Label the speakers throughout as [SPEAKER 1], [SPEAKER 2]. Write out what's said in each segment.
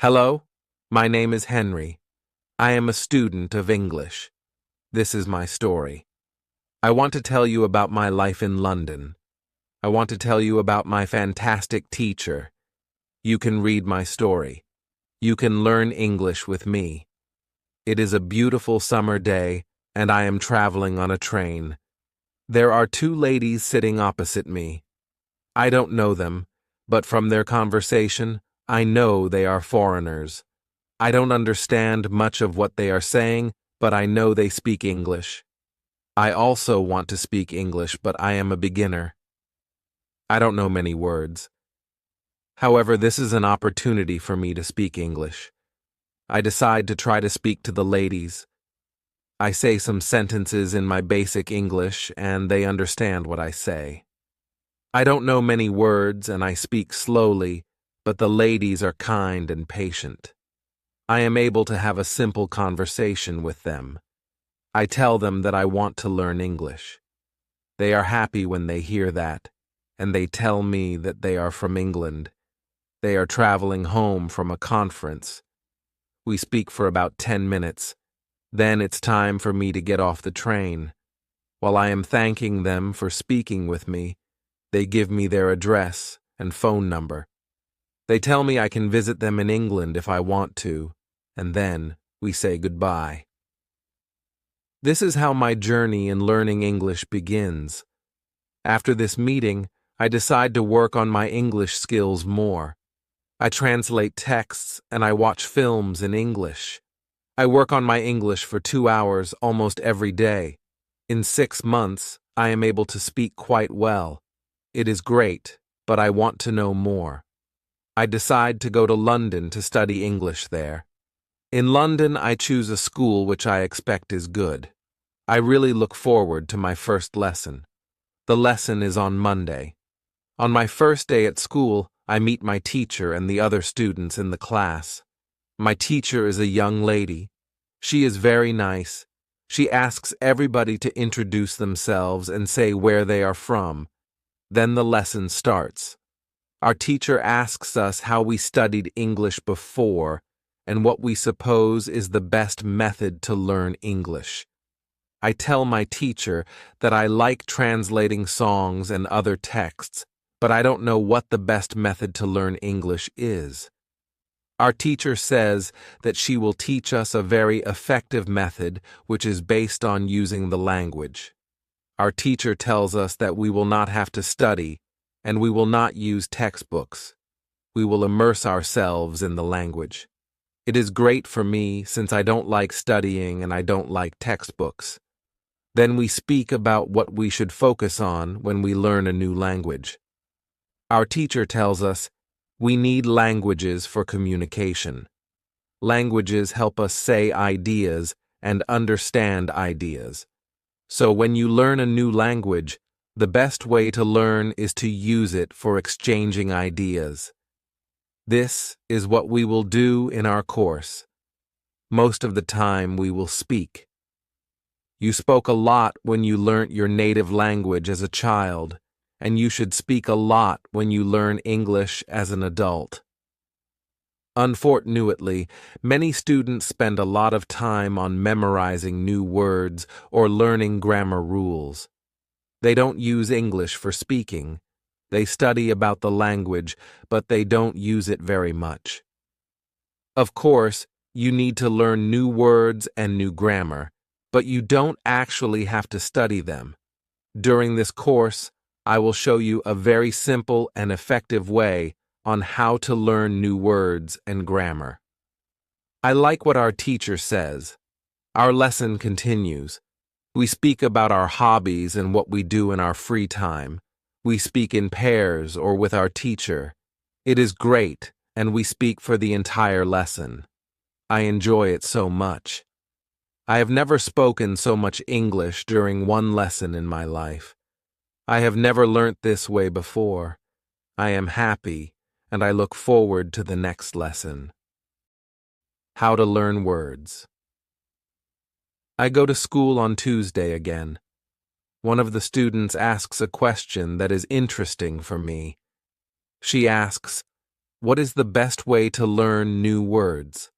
[SPEAKER 1] Hello, my name is Henry. I am a student of English. This is my story. I want to tell you about my life in London. I want to tell you about my fantastic teacher. You can read my story. You can learn English with me. It is a beautiful summer day, and I am traveling on a train. There are two ladies sitting opposite me. I don't know them, but from their conversation, I know they are foreigners. I don't understand much of what they are saying, but I know they speak English. I also want to speak English, but I am a beginner. I don't know many words. However, this is an opportunity for me to speak English. I decide to try to speak to the ladies. I say some sentences in my basic English, and they understand what I say. I don't know many words, and I speak slowly, but the ladies are kind and patient. I am able to have a simple conversation with them. I tell them that I want to learn English. They are happy when they hear that, and they tell me that they are from England. They are traveling home from a conference. We speak for about 10 minutes. Then it's time for me to get off the train. While I am thanking them for speaking with me, they give me their address and phone number. They tell me I can visit them in England if I want to, and then we say goodbye. This is how my journey in learning English begins. After this meeting, I decide to work on my English skills more. I translate texts and I watch films in English. I work on my English for 2 hours almost every day. In 6 months, I am able to speak quite well. It is great, but I want to know more. I decide to go to London to study English there. In London, I choose a school which I expect is good. I really look forward to my first lesson. The lesson is on Monday. On my first day at school, I meet my teacher and the other students in the class. My teacher is a young lady. She is very nice. She asks everybody to introduce themselves and say where they are from. Then the lesson starts. Our teacher asks us how we studied English before and what we suppose is the best method to learn English. I tell my teacher that I like translating songs and other texts, but I don't know what the best method to learn English is. Our teacher says that she will teach us a very effective method which is based on using the language. Our teacher tells us that we will not have to study, and we will not use textbooks. We will immerse ourselves in the language. It is great for me since I don't like studying and I don't like textbooks. Then we speak about what we should focus on when we learn a new language. Our teacher tells us we need languages for communication. Languages help us say ideas and understand ideas. So when you learn a new language, the best way to learn is to use it for exchanging ideas. This is what we will do in our course. Most of the time we will speak. You spoke a lot when you learnt your native language as a child, and you should speak a lot when you learn English as an adult. Unfortunately, many students spend a lot of time on memorizing new words or learning grammar rules. They don't use English for speaking. They study about the language, but they don't use it very much. Of course, you need to learn new words and new grammar, but you don't actually have to study them. During this course, I will show you a very simple and effective way on how to learn new words and grammar. I like what our teacher says. Our lesson continues. We speak about our hobbies and what we do in our free time. We speak in pairs or with our teacher. It is great, and we speak for the entire lesson. I enjoy it so much. I have never spoken so much English during one lesson in my life. I have never learnt this way before. I am happy, and I look forward to the next lesson. How to learn words. I go to school on Tuesday again. One of the students asks a question that is interesting for me. She asks, What is the best way to learn new words?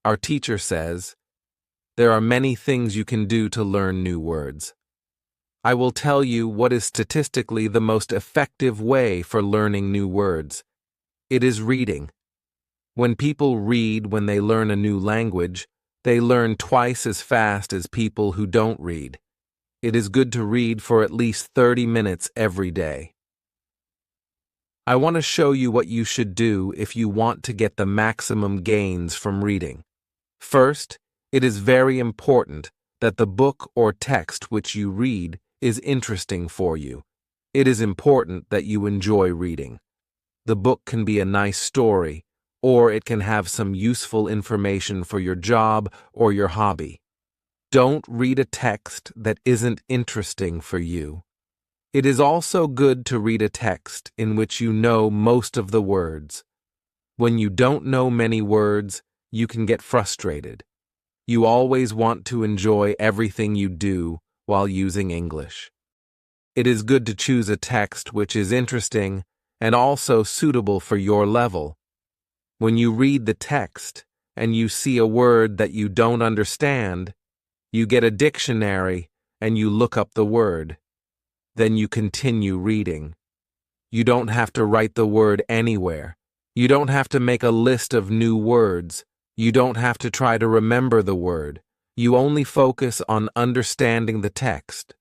[SPEAKER 1] Our teacher says, there are many things you can do to learn new words. I will tell you what is statistically the most effective way for learning new words. It is reading. When people read when they learn a new language, they learn twice as fast as people who don't read. It is good to read for at least 30 minutes every day. I want to show you what you should do if you want to get the maximum gains from reading. First, it is very important that the book or text which you read is interesting for you. It is important that you enjoy reading. The book can be a nice story, or it can have some useful information for your job or your hobby. Don't read a text that isn't interesting for you. It is also good to read a text in which you know most of the words. When you don't know many words, you can get frustrated. You always want to enjoy everything you do while using English. It is good to choose a text which is interesting and also suitable for your level. When you read the text and you see a word that you don't understand, you get a dictionary and you look up the word. Then you continue reading. You don't have to write the word anywhere. You don't have to make a list of new words. You don't have to try to remember the word. You only focus on understanding the text.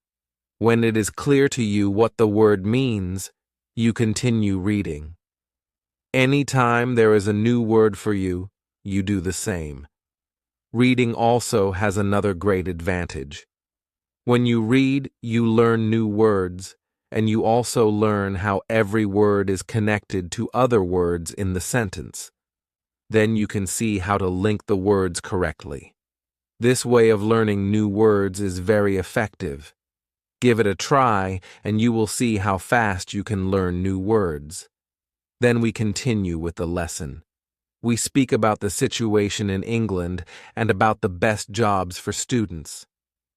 [SPEAKER 1] When it is clear to you what the word means, you continue reading. Anytime there is a new word for you, you do the same. Reading also has another great advantage. When you read, you learn new words, and you also learn how every word is connected to other words in the sentence. Then you can see how to link the words correctly. This way of learning new words is very effective. Give it a try, and you will see how fast you can learn new words. Then we continue with the lesson. We speak about the situation in England and about the best jobs for students.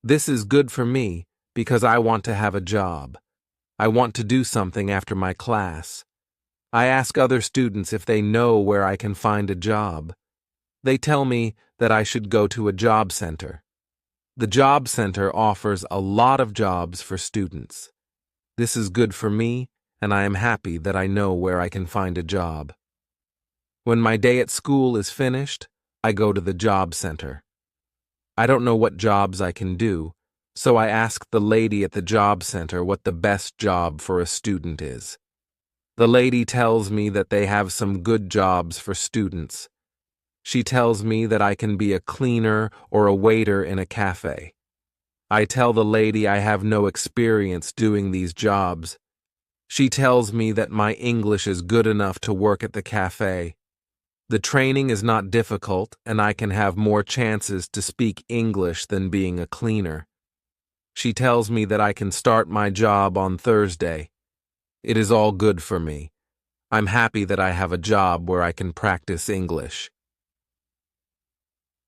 [SPEAKER 1] This is good for me because I want to have a job. I want to do something after my class. I ask other students if they know where I can find a job. They tell me that I should go to a job center. The job center offers a lot of jobs for students. This is good for me, and I am happy that I know where I can find a job. When my day at school is finished, I go to the job center. I don't know what jobs I can do, so I ask the lady at the job center what the best job for a student is. The lady tells me that they have some good jobs for students. She tells me that I can be a cleaner or a waiter in a cafe. I tell the lady I have no experience doing these jobs. She tells me that my English is good enough to work at the cafe. The training is not difficult, and I can have more chances to speak English than being a cleaner. She tells me that I can start my job on Thursday. It is all good for me. I'm happy that I have a job where I can practice English.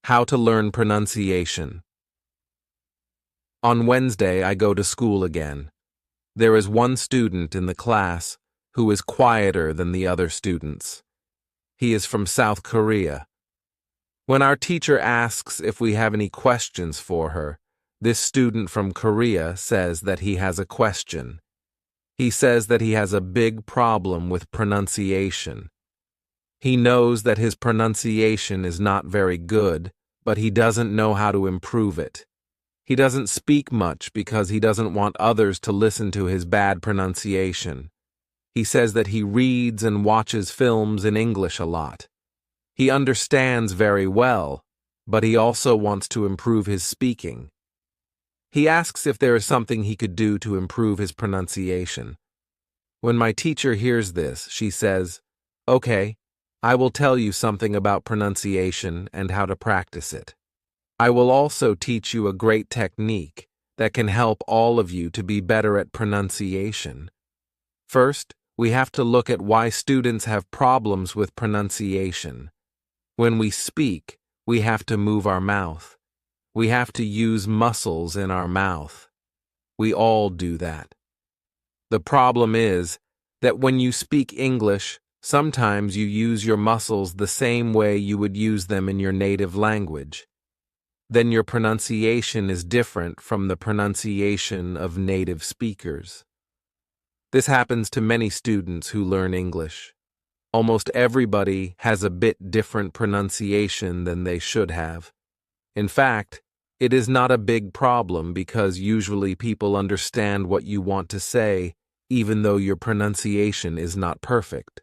[SPEAKER 1] How to learn pronunciation. On Wednesday, I go to school again. There is one student in the class who is quieter than the other students. He is from South Korea. When our teacher asks if we have any questions for her, this student from Korea says that he has a question. He says that he has a big problem with pronunciation. He knows that his pronunciation is not very good, but he doesn't know how to improve it. He doesn't speak much because he doesn't want others to listen to his bad pronunciation. He says that he reads and watches films in English a lot. He understands very well, but he also wants to improve his speaking. He asks if there is something he could do to improve his pronunciation. When my teacher hears this, she says, "Okay, I will tell you something about pronunciation and how to practice it. I will also teach you a great technique that can help all of you to be better at pronunciation. First, we have to look at why students have problems with pronunciation. When we speak, we have to move our mouth. We have to use muscles in our mouth. We all do that. The problem is that when you speak English, Sometimes you use your muscles the same way you would use them in your native language. Then your pronunciation is different from the pronunciation of native speakers. This happens to many students who learn English. Almost everybody has a bit different pronunciation than they should have. In fact, it is not a big problem because usually people understand what you want to say, even though your pronunciation is not perfect.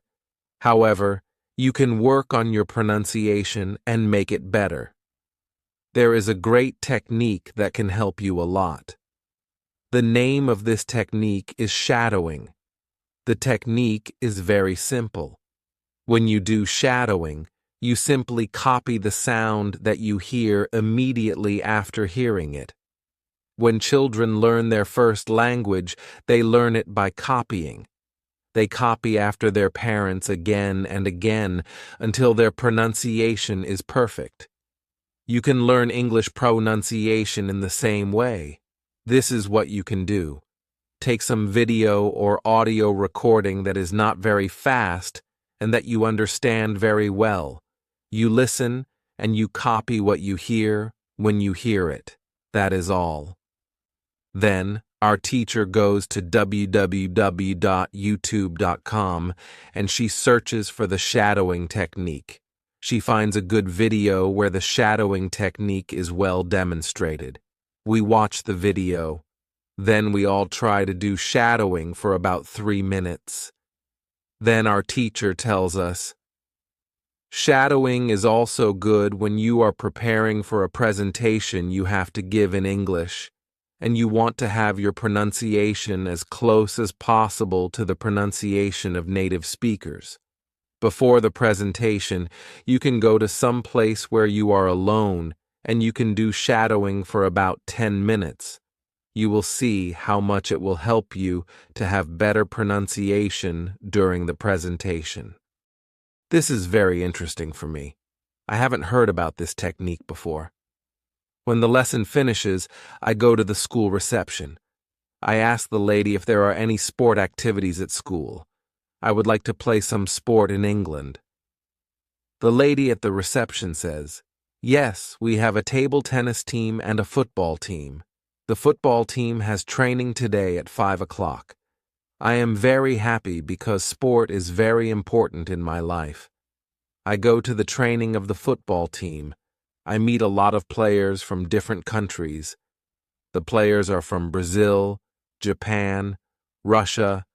[SPEAKER 1] However, you can work on your pronunciation and make it better. There is a great technique that can help you a lot. The name of this technique is shadowing. The technique is very simple. When you do shadowing, you simply copy the sound that you hear immediately after hearing it. When children learn their first language, they learn it by copying. They copy after their parents again and again until their pronunciation is perfect. You can learn English pronunciation in the same way. This is what you can do. Take some video or audio recording that is not very fast and that you understand very well. You listen and you copy what you hear when you hear it. That is all. Then, our teacher goes to www.youtube.com and she searches for the shadowing technique. She finds a good video where the shadowing technique is well demonstrated. We watch the video. Then we all try to do shadowing for about 3 minutes. Then our teacher tells us, shadowing is also good when you are preparing for a presentation you have to give in English, and you want to have your pronunciation as close as possible to the pronunciation of native speakers. Before the presentation, you can go to some place where you are alone, and you can do shadowing for about 10 minutes. You will see how much it will help you to have better pronunciation during the presentation. This is very interesting for me. I haven't heard about this technique before. When the lesson finishes, I go to the school reception. I ask the lady if there are any sport activities at school. I would like to play some sport in England. The lady at the reception says, yes, we have a table tennis team and a football team. The football team has training today at 5 o'clock. I am very happy because sport is very important in my life. I go to the training of the football team. I meet a lot of players from different countries. The players are from Brazil, Japan, Russia,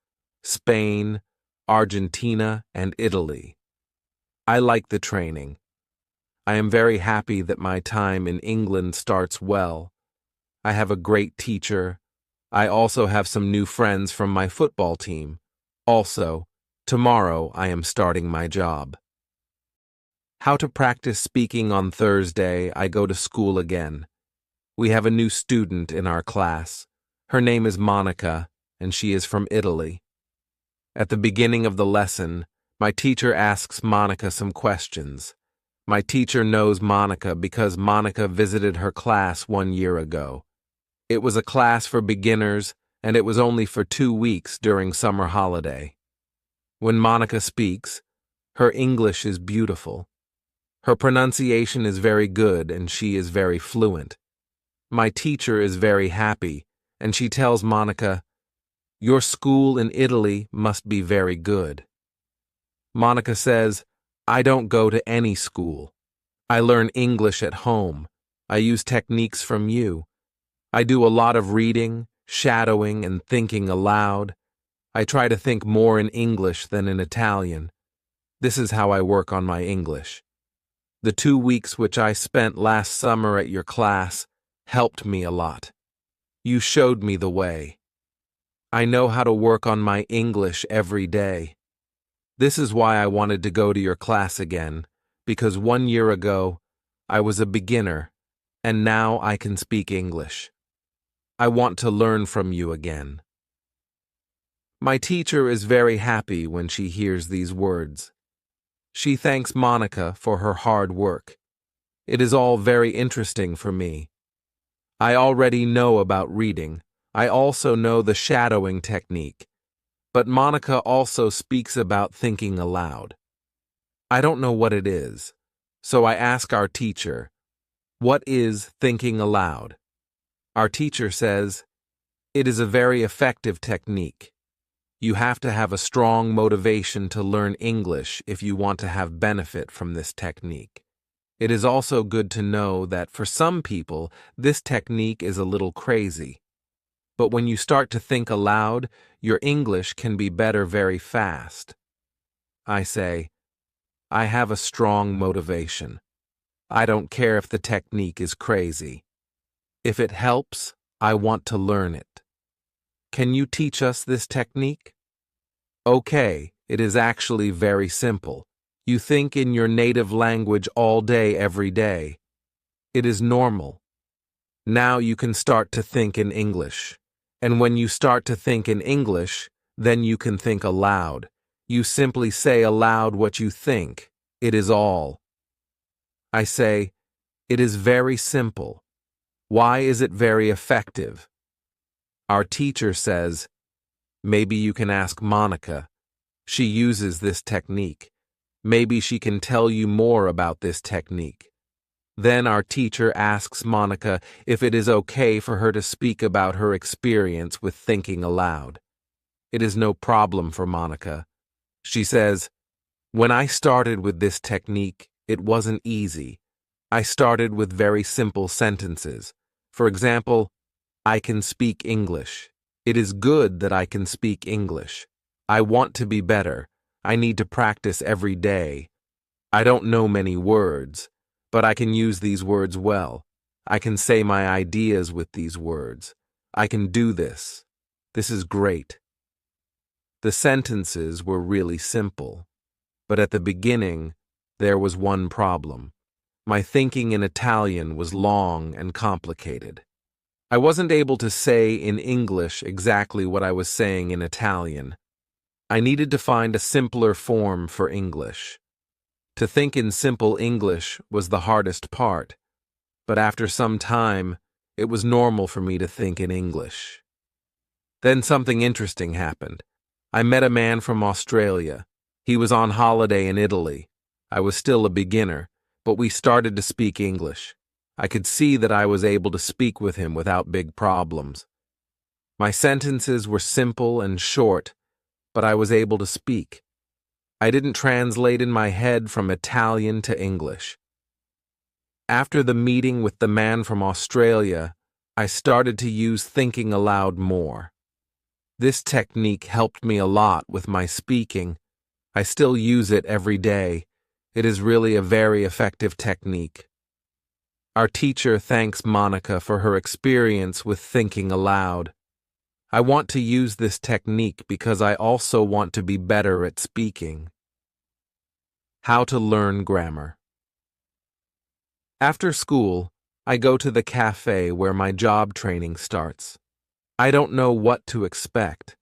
[SPEAKER 1] Spain, Argentina, and Italy. I like the training. I am very happy that my time in England starts well. I have a great teacher. I also have some new friends from my football team. Also, tomorrow I am starting my job. How to practice speaking on Thursday, I go to school again. We have a new student in our class. Her name is Monica, and she is from Italy. At the beginning of the lesson, my teacher asks Monica some questions. My teacher knows Monica because Monica visited her class 1 year ago. It was a class for beginners, and it was only for 2 weeks during summer holiday. When Monica speaks, her English is beautiful. Her pronunciation is very good, and she is very fluent. My teacher is very happy, and she tells Monica, your school in Italy must be very good. Monica says, I don't go to any school. I learn English at home. I use techniques from you. I do a lot of reading, shadowing, and thinking aloud. I try to think more in English than in Italian. This is how I work on my English. The 2 weeks which I spent last summer at your class helped me a lot. You showed me the way. I know how to work on my English every day. This is why I wanted to go to your class again, because 1 year ago, I was a beginner, and now I can speak English. I want to learn from you again. My teacher is very happy when she hears these words. She thanks Monica for her hard work. It is all very interesting for me. I already know about reading. I also know the shadowing technique. But Monica also speaks about thinking aloud. I don't know what it is, so I ask our teacher, "What is thinking aloud?" Our teacher says, "It is a very effective technique. You have to have a strong motivation to learn English if you want to have benefit from this technique. It is also good to know that for some people, this technique is a little crazy. But when you start to think aloud, your English can be better very fast." I say, I have a strong motivation. I don't care if the technique is crazy. If it helps, I want to learn it. Can you teach us this technique? Okay, it is actually very simple. You think in your native language all day, every day. It is normal. Now you can start to think in English. And when you start to think in English, then you can think aloud. You simply say aloud what you think. It is all. I say, it is very simple. Why is it very effective? Our teacher says, maybe you can ask Monica. She uses this technique. Maybe she can tell you more about this technique. Then our teacher asks Monica if it is okay for her to speak about her experience with thinking aloud. It is no problem for Monica. She says, when I started with this technique, it wasn't easy. I started with very simple sentences. For example, I can speak English. It is good that I can speak English. I want to be better. I need to practice every day. I don't know many words, but I can use these words well. I can say my ideas with these words. I can do this. This is great. The sentences were really simple, but at the beginning, there was one problem. My thinking in Italian was long and complicated. I wasn't able to say in English exactly what I was saying in Italian. I needed to find a simpler form for English. To think in simple English was the hardest part, but after some time, it was normal for me to think in English. Then something interesting happened. I met a man from Australia. He was on holiday in Italy. I was still a beginner, but we started to speak English. I could see that I was able to speak with him without big problems. My sentences were simple and short, but I was able to speak. I didn't translate in my head from Italian to English. After the meeting with the man from Australia, I started to use thinking aloud more. This technique helped me a lot with my speaking. I still use it every day. It is really a very effective technique. Our teacher thanks Monica for her experience with thinking aloud. I want to use this technique because I also want to be better at speaking. How to learn grammar. After school, I go to the cafe where my job training starts. I don't know what to expect.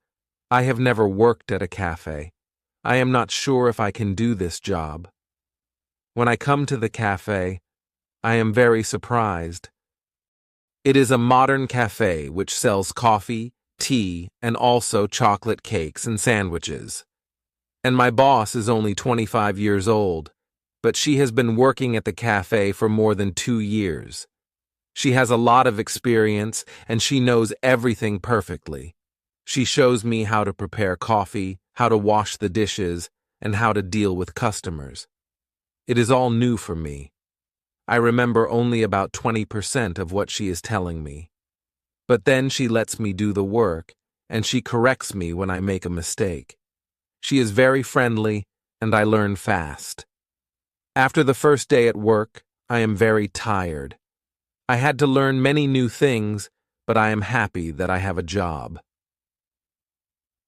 [SPEAKER 1] I have never worked at a cafe. I am not sure if I can do this job. When I come to the cafe, I am very surprised. It is a modern cafe which sells coffee, tea, and also chocolate cakes and sandwiches. And my boss is only 25 years old, but she has been working at the cafe for more than 2 years. She has a lot of experience and she knows everything perfectly. She shows me how to prepare coffee, how to wash the dishes, and how to deal with customers. It is all new for me. I remember only about 20% of what she is telling me. But then she lets me do the work, and she corrects me when I make a mistake. She is very friendly, and I learn fast. After the first day at work, I am very tired. I had to learn many new things, but I am happy that I have a job.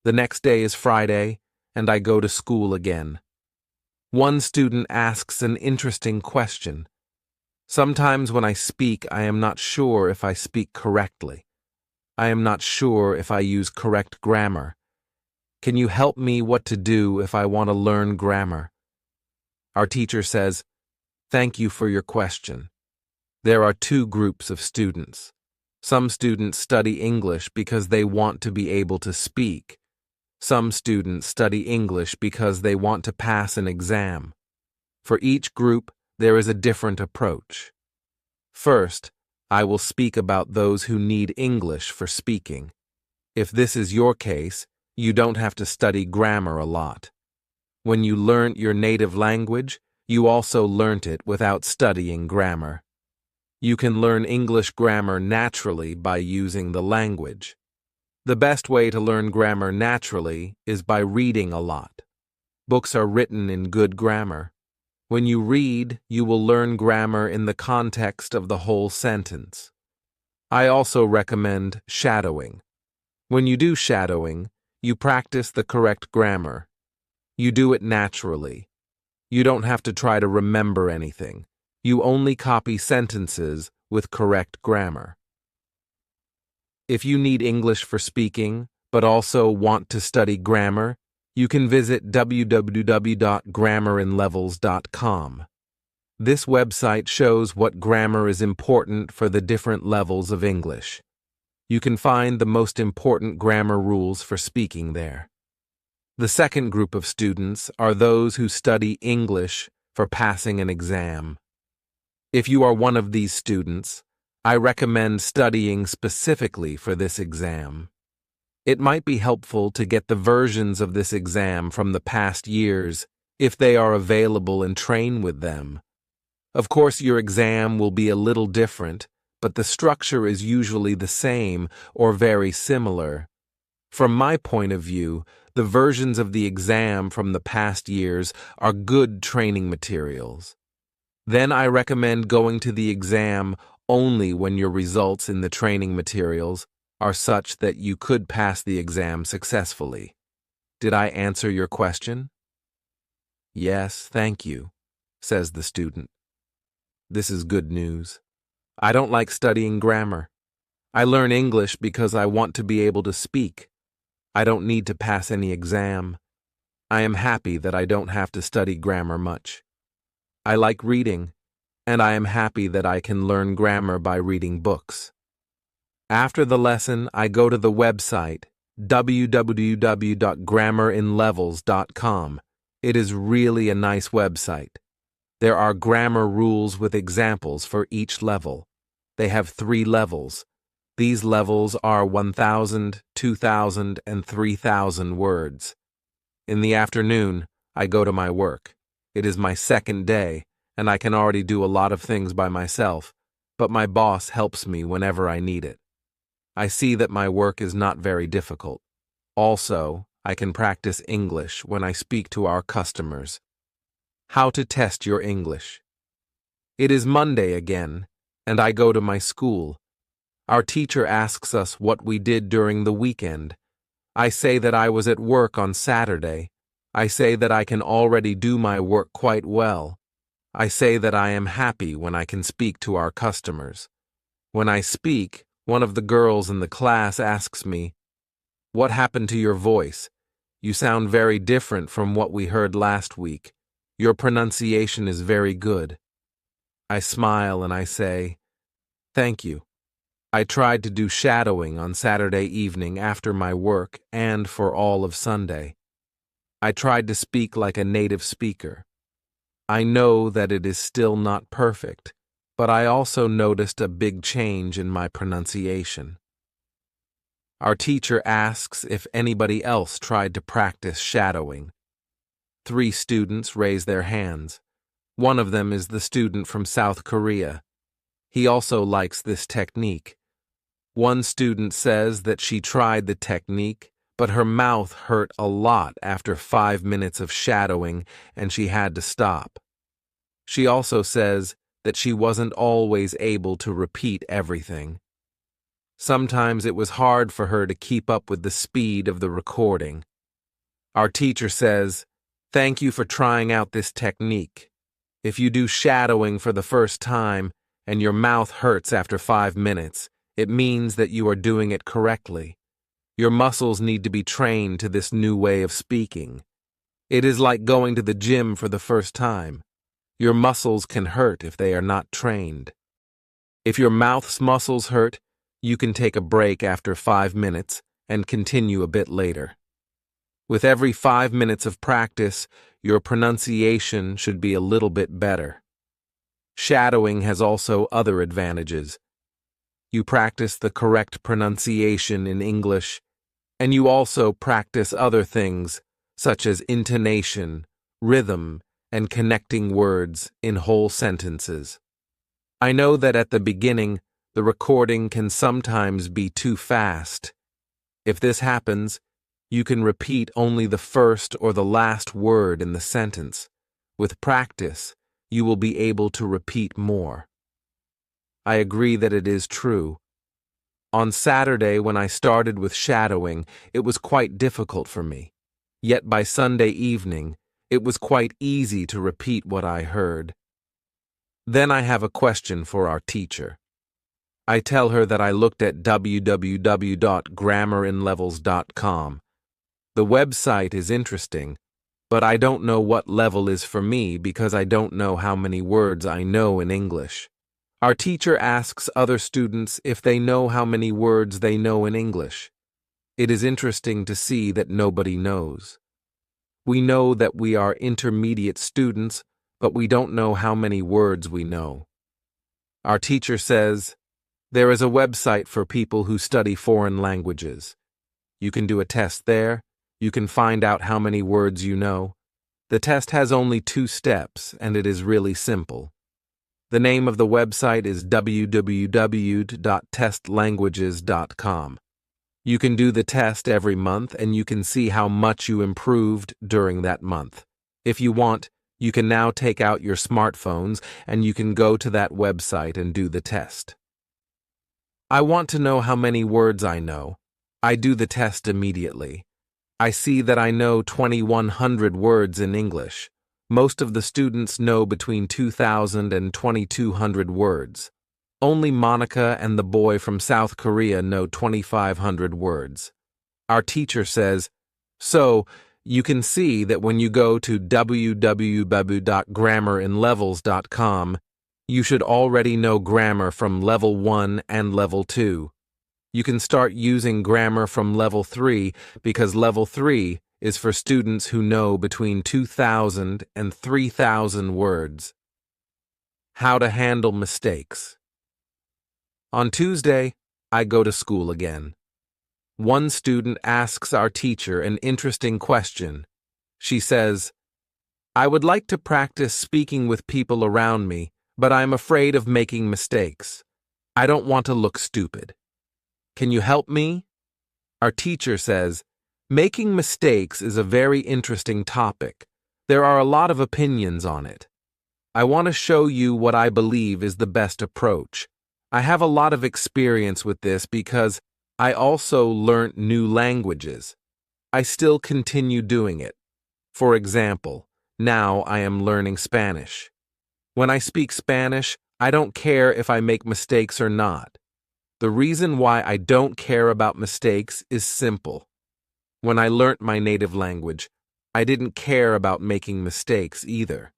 [SPEAKER 1] The next day is Friday, and I go to school again. One student asks an interesting question. Sometimes when I speak, I am not sure if I speak correctly. I am not sure if I use correct grammar. Can you help me what to do if I want to learn grammar? Our teacher says, thank you for your question. There are 2 groups of students. Some students study English because they want to be able to speak. Some students study English because they want to pass an exam. For each group, there is a different approach. First, I will speak about those who need English for speaking. If this is your case, you don't have to study grammar a lot. When you learnt your native language, you also learnt it without studying grammar. You can learn English grammar naturally by using the language. The best way to learn grammar naturally is by reading a lot. Books are written in good grammar. When you read, you will learn grammar in the context of the whole sentence. I also recommend shadowing. When you do shadowing, you practice the correct grammar. You do it naturally. You don't have to try to remember anything. You only copy sentences with correct grammar. If you need English for speaking, but also want to study grammar, you can visit www.grammarinlevels.com. This website shows what grammar is important for the different levels of English. You can find the most important grammar rules for speaking there. The second group of students are those who study English for passing an exam. If you are one of these students, I recommend studying specifically for this exam. It might be helpful to get the versions of this exam from the past years if they are available and train with them. Of course, your exam will be a little different, but the structure is usually the same or very similar. From my point of view, the versions of the exam from the past years are good training materials. Then I recommend going to the exam only when your results in the training materials are such that you could pass the exam successfully. Did I answer your question? Yes, thank you, says the student. This is good news. I don't like studying grammar. I learn English because I want to be able to speak. I don't need to pass any exam. I am happy that I don't have to study grammar much. I like reading, and I am happy that I can learn grammar by reading books. After the lesson, I go to the website www.grammarinlevels.com. It is really a nice website. There are grammar rules with examples for each level. They have 3 levels. These levels are 1,000, 2,000, and 3,000 words. In the afternoon, I go to my work. It is my second day, and I can already do a lot of things by myself, but my boss helps me whenever I need it. I see that my work is not very difficult. Also, I can practice English when I speak to our customers. How to test your English. It is Monday again, and I go to my school. Our teacher asks us what we did during the weekend. I say that I was at work on Saturday. I say that I can already do my work quite well. I say that I am happy when I can speak to our customers. When I speak, one of the girls in the class asks me, "What happened to your voice? You sound very different from what we heard last week. Your pronunciation is very good." I smile and I say, "Thank you." I tried to do shadowing on Saturday evening after my work and for all of Sunday. I tried to speak like a native speaker. I know that it is still not perfect, but I also noticed a big change in my pronunciation. Our teacher asks if anybody else tried to practice shadowing. 3 students raise their hands. One of them is the student from South Korea. He also likes this technique. One student says that she tried the technique, but her mouth hurt a lot after 5 minutes of shadowing and she had to stop. She also says that she wasn't always able to repeat everything. Sometimes it was hard for her to keep up with the speed of the recording. Our teacher says, "Thank you for trying out this technique. If you do shadowing for the first time and your mouth hurts after 5 minutes, it means that you are doing it correctly. Your muscles need to be trained to this new way of speaking. It is like going to the gym for the first time. Your muscles can hurt if they are not trained. If your mouth's muscles hurt, you can take a break after 5 minutes and continue a bit later." With every 5 minutes of practice, your pronunciation should be a little bit better. Shadowing has also other advantages. You practice the correct pronunciation in English, and you also practice other things, such as intonation, rhythm, and connecting words in whole sentences. I know that at the beginning, the recording can sometimes be too fast. If this happens, you can repeat only the first or the last word in the sentence. With practice, you will be able to repeat more. I agree that it is true. On Saturday, when I started with shadowing, it was quite difficult for me. Yet by Sunday evening, it was quite easy to repeat what I heard. Then I have a question for our teacher. I tell her that I looked at www.grammarinlevels.com. The website is interesting, but I don't know what level is for me because I don't know how many words I know in English. Our teacher asks other students if they know how many words they know in English. It is interesting to see that nobody knows. We know that we are intermediate students, but we don't know how many words we know. Our teacher says, there is a website for people who study foreign languages. You can do a test there. You can find out how many words you know. The test has only 2 steps, and it is really simple. The name of the website is www.testlanguages.com. You can do the test every month, and you can see how much you improved during that month. If you want, you can now take out your smartphones, and you can go to that website and do the test. I want to know how many words I know. I do the test immediately. I see that I know 2,100 words in English. Most of the students know between 2,000 and 2,200 words. Only Monica and the boy from South Korea know 2,500 words. Our teacher says, so, you can see that when you go to www.grammarinlevels.com, you should already know grammar from level 1 and level 2. You can start using grammar from level 3 because level 3 is for students who know between 2,000 and 3,000 words. How to handle mistakes. On Tuesday, I go to school again. One student asks our teacher an interesting question. She says, I would like to practice speaking with people around me, but I'm afraid of making mistakes. I don't want to look stupid. Can you help me? Our teacher says, making mistakes is a very interesting topic. There are a lot of opinions on it. I want to show you what I believe is the best approach. I have a lot of experience with this because I also learnt new languages. I still continue doing it. For example, now I am learning Spanish. When I speak Spanish, I don't care if I make mistakes or not. The reason why I don't care about mistakes is simple. When I learnt my native language, I didn't care about making mistakes either.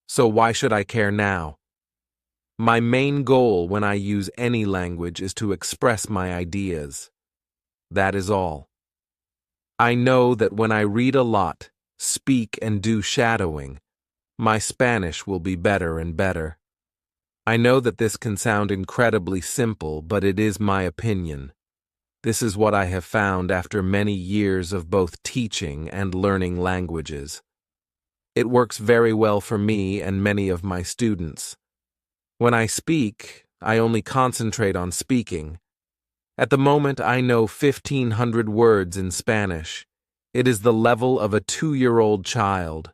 [SPEAKER 1] So why should I care now? My main goal when I use any language is to express my ideas. That is all. I know that when I read a lot, speak and do shadowing, my Spanish will be better and better. I know that this can sound incredibly simple, but it is my opinion. This is what I have found after many years of both teaching and learning languages. It works very well for me and many of my students. When I speak, I only concentrate on speaking. At the moment, I know 1,500 words in Spanish. It is the level of a 2-year-old child.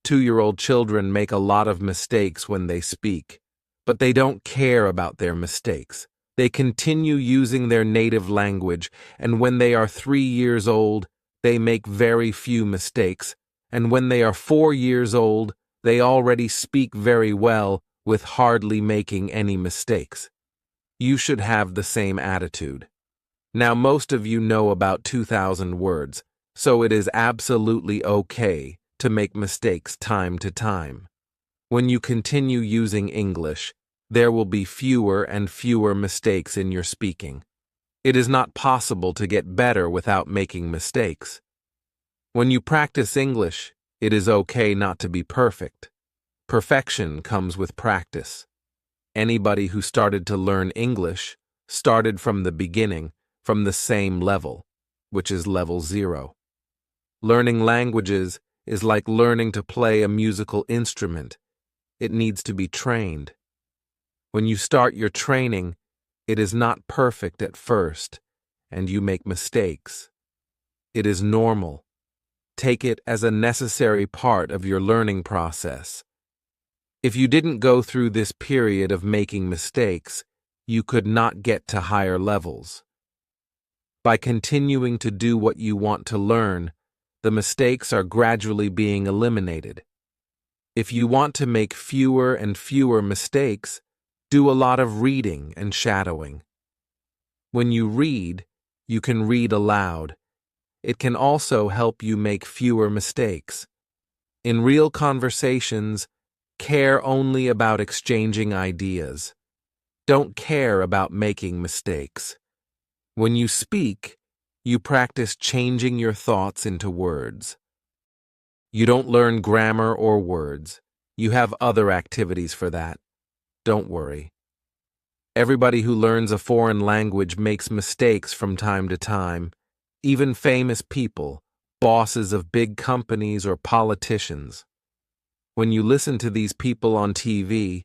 [SPEAKER 1] 2-year-old children make a lot of mistakes when they speak, but they don't care about their mistakes. They continue using their native language, and when they are 3 years old, they make very few mistakes, and when they are 4 years old, they already speak very well with hardly making any mistakes. You should have the same attitude. Now, most of you know about 2,000 words, so it is absolutely okay to make mistakes time to time. When you continue using English, there will be fewer and fewer mistakes in your speaking. It is not possible to get better without making mistakes. When you practice English, it is okay not to be perfect. Perfection comes with practice. Anybody who started to learn English started from the beginning, from the same level, which is level 0. Learning languages is like learning to play a musical instrument. It needs to be trained. When you start your training, it is not perfect at first, and you make mistakes. It is normal. Take it as a necessary part of your learning process. If you didn't go through this period of making mistakes, you could not get to higher levels. By continuing to do what you want to learn, the mistakes are gradually being eliminated. If you want to make fewer and fewer mistakes, do a lot of reading and shadowing. When you read, you can read aloud. It can also help you make fewer mistakes. In real conversations, care only about exchanging ideas. Don't care about making mistakes. When you speak, you practice changing your thoughts into words. You don't learn grammar or words. You have other activities for that. Don't worry. Everybody who learns a foreign language makes mistakes from time to time. Even famous people, bosses of big companies or politicians. When you listen to these people on TV,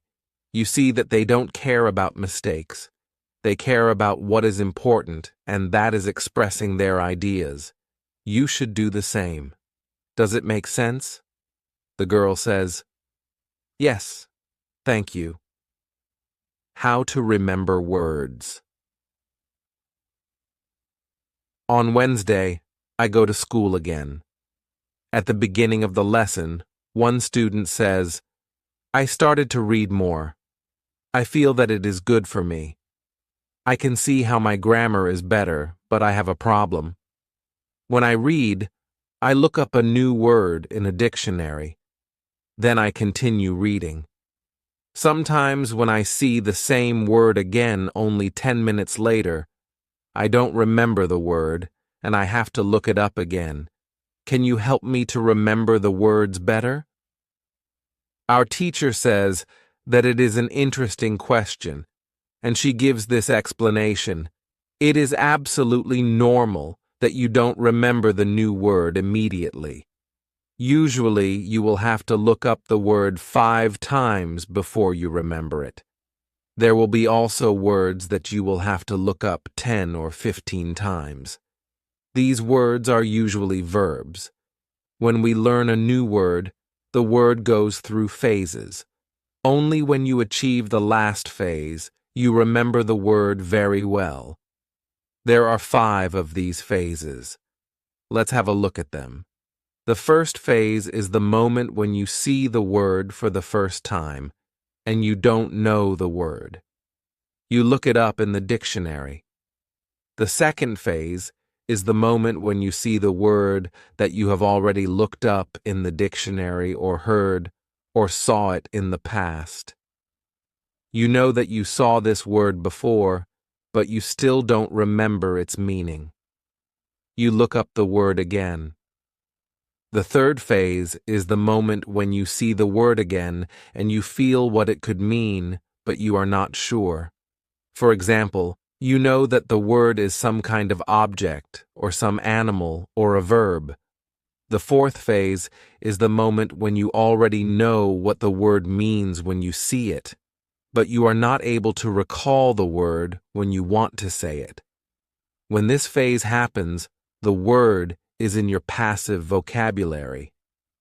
[SPEAKER 1] you see that they don't care about mistakes. They care about what is important, and that is expressing their ideas. You should do the same. Does it make sense? The girl says, "Yes, thank you." How to remember words. On Wednesday, I go to school again. At the beginning of the lesson, one student says, "I started to read more. I feel that it is good for me. I can see how my grammar is better, but I have a problem. When I read, I look up a new word in a dictionary. Then I continue reading. Sometimes when I see the same word again only 10 minutes later, I don't remember the word, and I have to look it up again. Can you help me to remember the words better?" Our teacher says that it is an interesting question, and she gives this explanation. It is absolutely normal that you don't remember the new word immediately. Usually, you will have to look up the word 5 times before you remember it. There will be also words that you will have to look up 10 or 15 times. These words are usually verbs. When we learn a new word, the word goes through phases. Only when you achieve the last phase, you remember the word very well. There are 5 of these phases. Let's have a look at them. The first phase is the moment when you see the word for the first time, and you don't know the word. You look it up in the dictionary. The second phase is the moment when you see the word that you have already looked up in the dictionary or heard or saw it in the past. You know that you saw this word before, but you still don't remember its meaning. You look up the word again. The third phase is the moment when you see the word again and you feel what it could mean, but you are not sure. For example, you know that the word is some kind of object, or some animal, or a verb. The fourth phase is the moment when you already know what the word means when you see it, but you are not able to recall the word when you want to say it. When this phase happens, the word is in your passive vocabulary.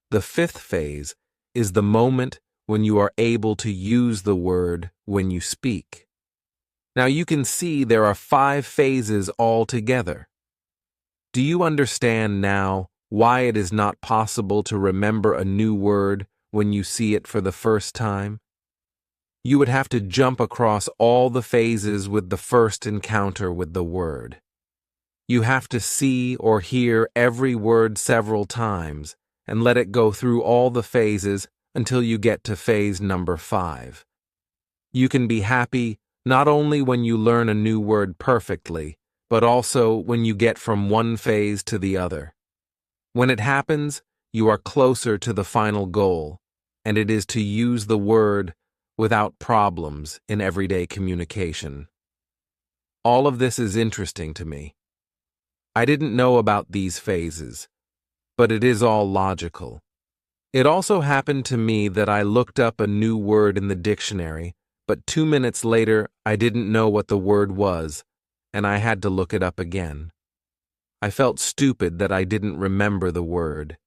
[SPEAKER 1] The fifth phase is the moment when you are able to use the word when you speak. Now you can see there are 5 phases altogether. Do you understand now why it is not possible to remember a new word when you see it for the first time? You would have to jump across all the phases with the first encounter with the word. You have to see or hear every word several times and let it go through all the phases until you get to phase number 5. You can be happy not only when you learn a new word perfectly, but also when you get from one phase to the other. When it happens, you are closer to the final goal, and it is to use the word without problems in everyday communication. All of this is interesting to me. I didn't know about these phases, but it is all logical. It also happened to me that I looked up a new word in the dictionary, but 2 minutes later I didn't know what the word was, and I had to look it up again. I felt stupid that I didn't remember the word.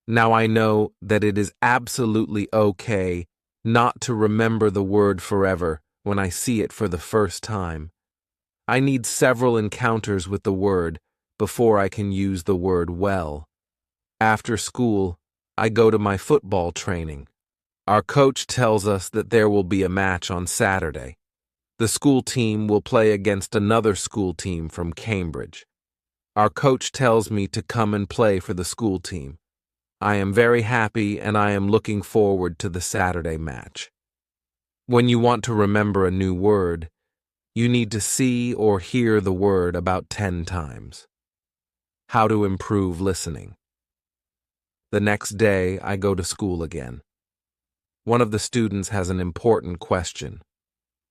[SPEAKER 1] Now I know that it is absolutely okay not to remember the word forever when I see it for the first time. I need several encounters with the word before I can use the word well. After school, I go to my football training. Our coach tells us that there will be a match on Saturday. The school team will play against another school team from Cambridge. Our coach tells me to come and play for the school team. I am very happy and I am looking forward to the Saturday match. When you want to remember a new word, you need to see or hear the word about 10 times. How to improve listening. The next day, I go to school again. One of the students has an important question.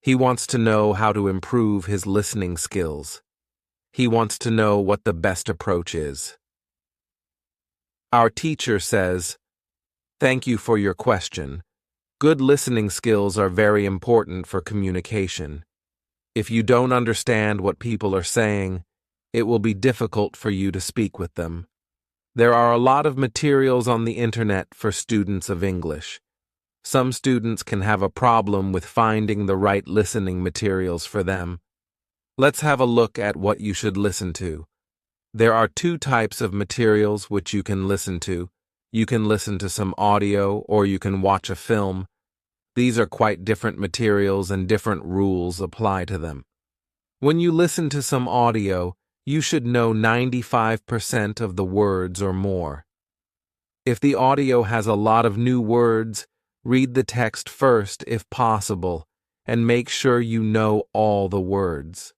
[SPEAKER 1] He wants to know how to improve his listening skills. He wants to know what the best approach is. Our teacher says, "Thank you for your question. Good listening skills are very important for communication. If you don't understand what people are saying, it will be difficult for you to speak with them. There are a lot of materials on the internet for students of English. Some students can have a problem with finding the right listening materials for them. Let's have a look at what you should listen to. There are 2 types of materials which you can listen to. You can listen to some audio or you can watch a film. These are quite different materials and different rules apply to them. When you listen to some audio, you should know 95% of the words or more. If the audio has a lot of new words, read the text first if possible, and make sure you know all the words.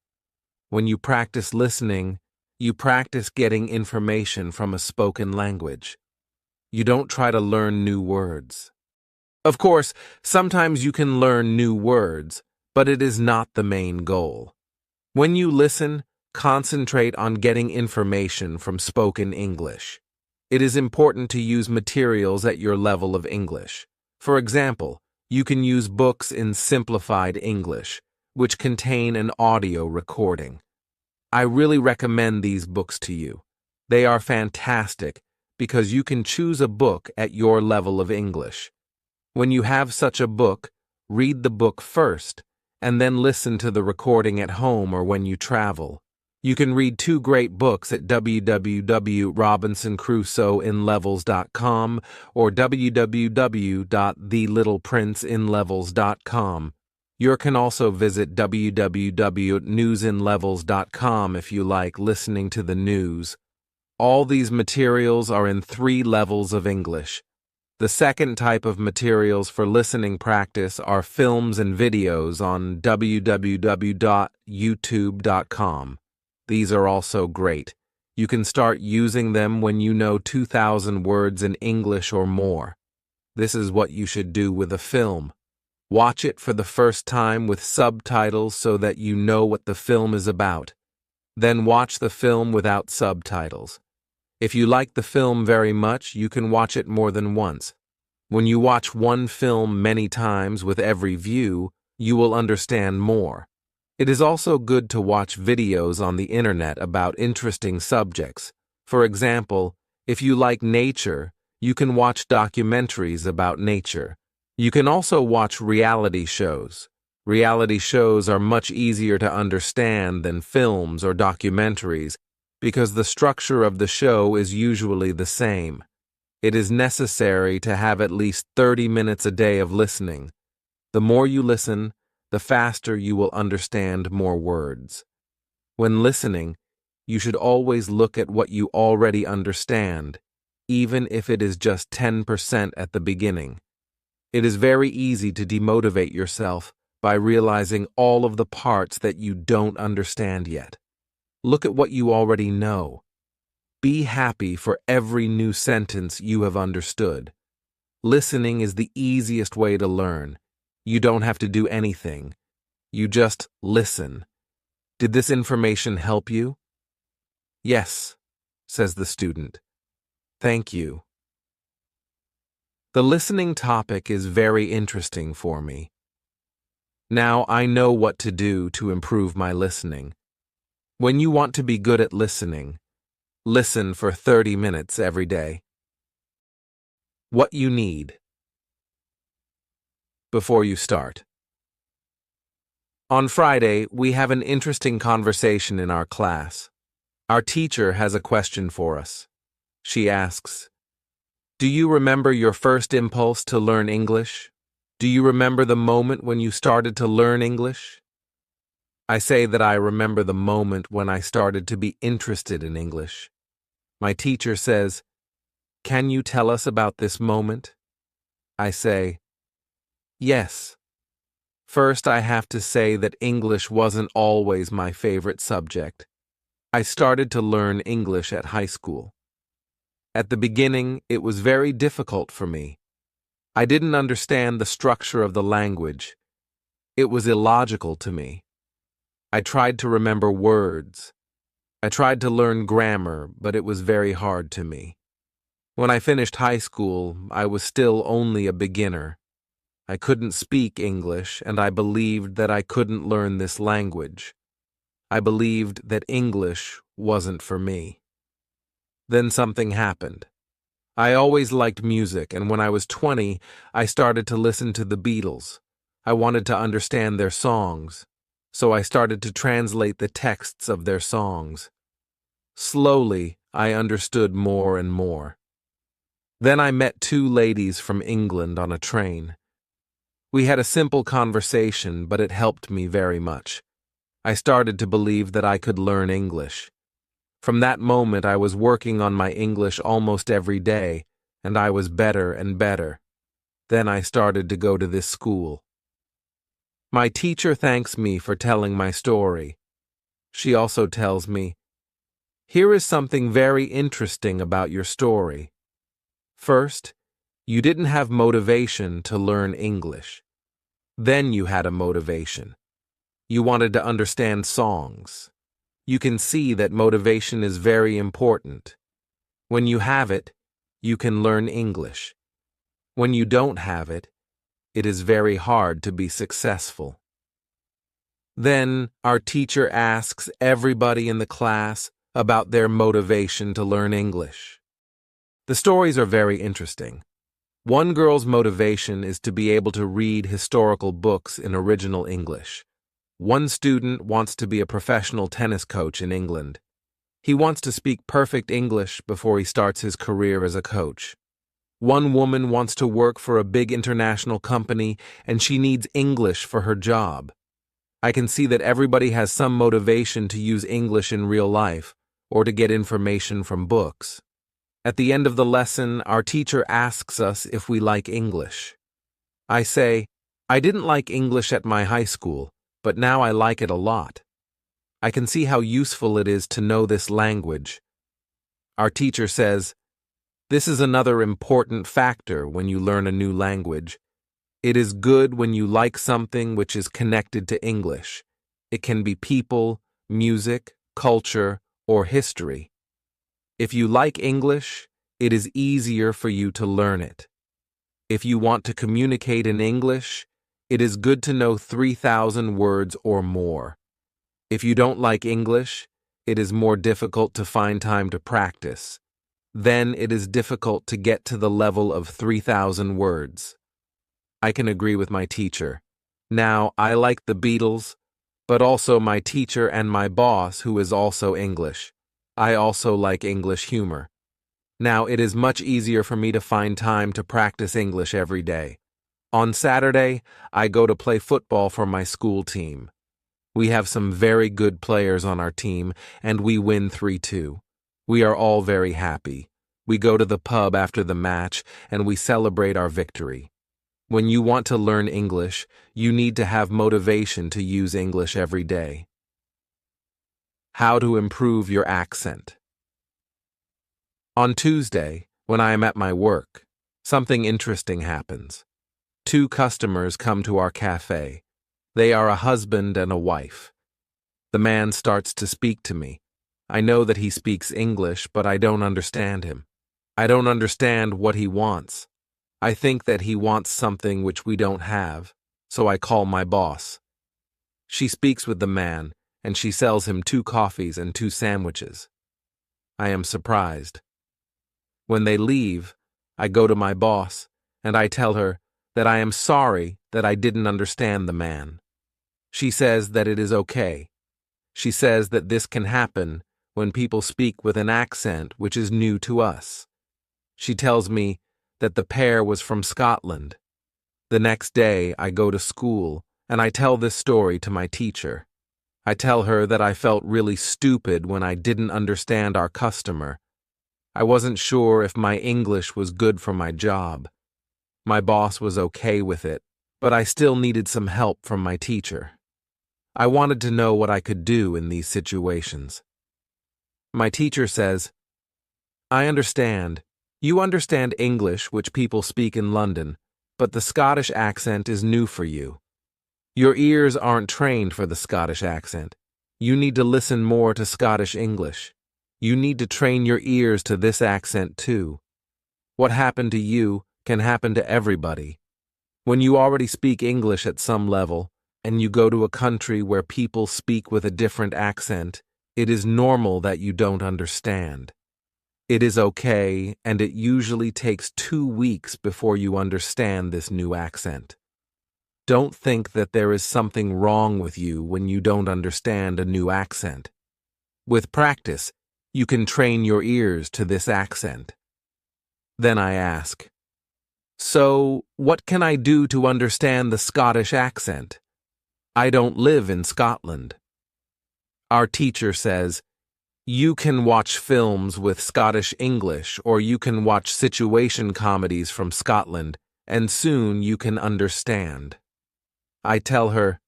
[SPEAKER 1] When you practice listening, you practice getting information from a spoken language. You don't try to learn new words. Of course, sometimes you can learn new words, but it is not the main goal. When you listen, concentrate on getting information from spoken English. It is important to use materials at your level of English. For example, you can use books in simplified English, which contain an audio recording. I really recommend these books to you. They are fantastic because you can choose a book at your level of English. When you have such a book, read the book first, and then listen to the recording at home or when you travel. You can read 2 great books at www.robinsoncrusoeinlevels.com or www.thelittlepриnceinlevels.com. You can also visit www.newsinlevels.com if you like listening to the news. All these materials are in 3 levels of English. The second type of materials for listening practice are films and videos on www.youtube.com. These are also great. You can start using them when you know 2,000 words in English or more. This is what you should do with a film. Watch it for the first time with subtitles so that you know what the film is about. Then watch the film without subtitles. If you like the film very much, you can watch it more than once. When you watch one film many times with every view, you will understand more. It is also good to watch videos on the internet about interesting subjects. For example, if you like nature, you can watch documentaries about nature. You can also watch reality shows. Reality shows are much easier to understand than films or documentaries because the structure of the show is usually the same. It is necessary to have at least 30 minutes a day of listening. The more you listen, the faster you will understand more words. When listening, you should always look at what you already understand, even if it is just 10% at the beginning. It is very easy to demotivate yourself by realizing all of the parts that you don't understand yet. Look at what you already know. Be happy for every new sentence you have understood. Listening is the easiest way to learn. You don't have to do anything. You just listen. Did this information help you? Yes, says the student. Thank you. The listening topic is very interesting for me. Now I know what to do to improve my listening. When you want to be good at listening, listen for 30 minutes every day. What you need. Before you start. On Friday, we have an interesting conversation in our class. Our teacher has a question for us. She asks, "Do you remember your first impulse to learn English? Do you remember the moment when you started to learn English?" I say that I remember the moment when I started to be interested in English. My teacher says, "Can you tell us about this moment?" I say, "Yes. First, I have to say that English wasn't always my favorite subject. I started to learn English at high school. At the beginning, it was very difficult for me. I didn't understand the structure of the language. It was illogical to me. I tried to remember words. I tried to learn grammar, but it was very hard to me. When I finished high school, I was still only a beginner. I couldn't speak English, and I believed that I couldn't learn this language. I believed that English wasn't for me. Then something happened. I always liked music, and when I was 20, I started to listen to the Beatles. I wanted to understand their songs, so I started to translate the texts of their songs. Slowly, I understood more and more. Then I met two ladies from England on a train. We had a simple conversation, but it helped me very much. I started to believe that I could learn English. From that moment, I was working on my English almost every day, and I was better and better. Then I started to go to this school. My teacher thanks me for telling my story. She also tells me, "Here is something very interesting about your story. First, you didn't have motivation to learn English. Then you had a motivation. You wanted to understand songs. You can see that motivation is very important. When you have it, you can learn English. When you don't have it, it is very hard to be successful." Then our teacher asks everybody in the class about their motivation to learn English. The stories are very interesting. One girl's motivation is to be able to read historical books in original English. One student wants to be a professional tennis coach in England. He wants to speak perfect English before he starts his career as a coach. One woman wants to work for a big international company, and she needs English for her job. I can see that everybody has some motivation to use English in real life or to get information from books. At the end of the lesson, our teacher asks us if we like English. I say, "I didn't like English at my high school, but now I like it a lot. I can see how useful it is to know this language." Our teacher says, "This is another important factor when you learn a new language. It is good when you like something which is connected to English. It can be people, music, culture, or history. If you like English, it is easier for you to learn it. If you want to communicate in English, it is good to know 3,000 words or more. If you don't like English, it is more difficult to find time to practice. Then it is difficult to get to the level of 3,000 words." I can agree with my teacher. Now, I like the Beatles, but also my teacher and my boss, who is also English. I also like English humor. Now, it is much easier for me to find time to practice English every day. On Saturday, I go to play football for my school team. We have some very good players on our team, and we win 3-2. We are all very happy. We go to the pub after the match, and we celebrate our victory. When you want to learn English, you need to have motivation to use English every day. How to improve your accent. On Tuesday, when I am at my work, something interesting happens. Two customers come to our cafe. They are a husband and a wife. The man starts to speak to me. I know that he speaks English, but I don't understand him. I don't understand what he wants. I think that he wants something which we don't have, so I call my boss. She speaks with the man, and she sells him 2 coffees and 2 sandwiches. I am surprised. When they leave, I go to my boss, and I tell her that I am sorry that I didn't understand the man. She says that it is okay. She says that this can happen when people speak with an accent which is new to us. She tells me that the pair was from Scotland. The next day, I go to school, and I tell this story to my teacher. I tell her that I felt really stupid when I didn't understand our customer. I wasn't sure if my English was good for my job. My boss was okay with it, but I still needed some help from my teacher. I wanted to know what I could do in these situations. My teacher says, "I understand. You understand English, which people speak in London, but the Scottish accent is new for you. Your ears aren't trained for the Scottish accent. You need to listen more to Scottish English. You need to train your ears to this accent too. What happened to you can happen to everybody. When you already speak English at some level, and you go to a country where people speak with a different accent, it is normal that you don't understand. It is okay, and it usually takes 2 weeks before you understand this new accent. Don't think that there is something wrong with you when you don't understand a new accent. With practice, you can train your ears to this accent." Then I ask, "So, what can I do to understand the Scottish accent? I don't live in Scotland." Our teacher says, "You can watch films with Scottish English, or you can watch situation comedies from Scotland, and soon you can understand." I tell her,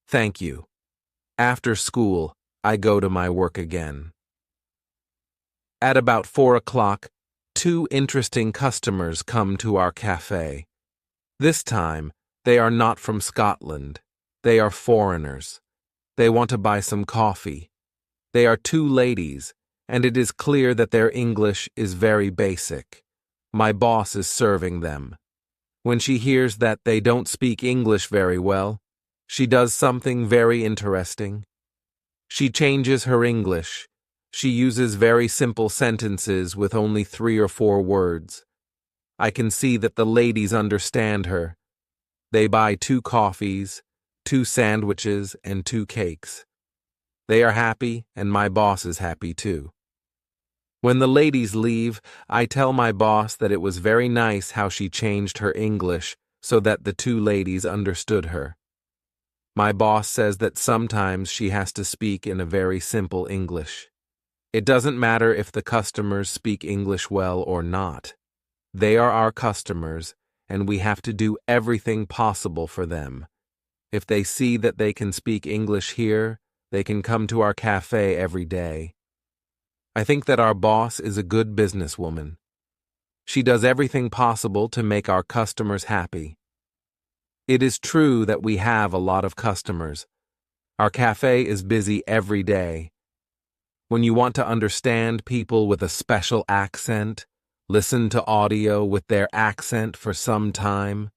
[SPEAKER 1] "Thank you." After school, I go to my work again. At about 4 o'clock, 2 interesting customers come to our cafe. This time, they are not from Scotland. They are foreigners. They want to buy some coffee. They are 2 ladies, and it is clear that their English is very basic. My boss is serving them. When she hears that they don't speak English very well, she does something very interesting. She changes her English. She uses very simple sentences with only 3 or 4 words. I can see that the ladies understand her. They buy 2 coffees, 2 sandwiches, and 2 cakes. They are happy, and my boss is happy too. When the ladies leave, I tell my boss that it was very nice how she changed her English so that the 2 ladies understood her. My boss says that sometimes she has to speak in a very simple English. It doesn't matter if the customers speak English well or not. They are our customers, and we have to do everything possible for them. If they see that they can speak English here, they can come to our cafe every day. I think that our boss is a good businesswoman. She does everything possible to make our customers happy. It is true that we have a lot of customers. Our cafe is busy every day. When you want to understand people with a special accent, listen to audio with their accent for some time,